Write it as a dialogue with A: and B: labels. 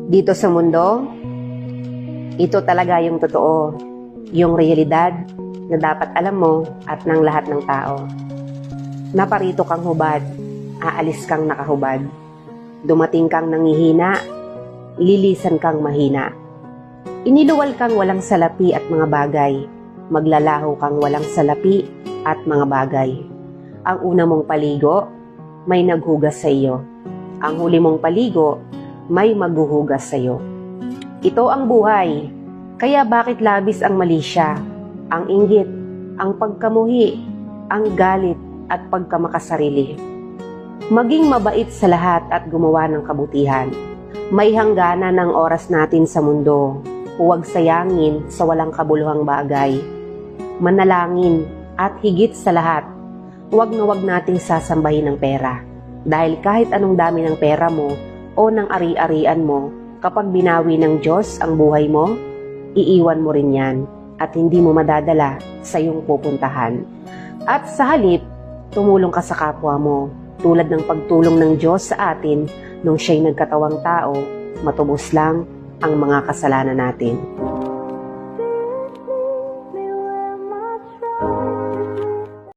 A: Dito sa mundo, ito talaga yung totoo, yung realidad na dapat alam mo at ng lahat ng tao. Naparito kang hubad, aalis kang nakahubad. Dumating kang nangihina, lilisan kang mahina. Iniluwal kang walang salapi at mga bagay, maglalaho kang walang salapi at mga bagay. Ang una mong paligo, may naghugas sa iyo. Ang huli mong paligo, may maghuhugas sa iyo. Ito ang buhay, kaya bakit labis ang mali siya, ang inggit, ang pagkamuhi, ang galit at pagkamakasarili. Maging mabait sa lahat at gumawa ng kabutihan. May hangganan ng oras natin sa mundo. Huwag sayangin sa walang kabuluhang bagay. Manalangin at higit sa lahat, huwag na huwag nating sasambahin ng pera. Dahil kahit anong dami ng pera mo o ng ari-arian mo, kapag binawi ng Diyos ang buhay mo, iiwan mo rin yan at hindi mo madadala sa iyong pupuntahan. At sa halip, tumulong ka sa kapwa mo, tulad ng pagtulong ng Diyos sa atin nung siya'y nagkatawang tao, matubos lang ang mga kasalanan natin.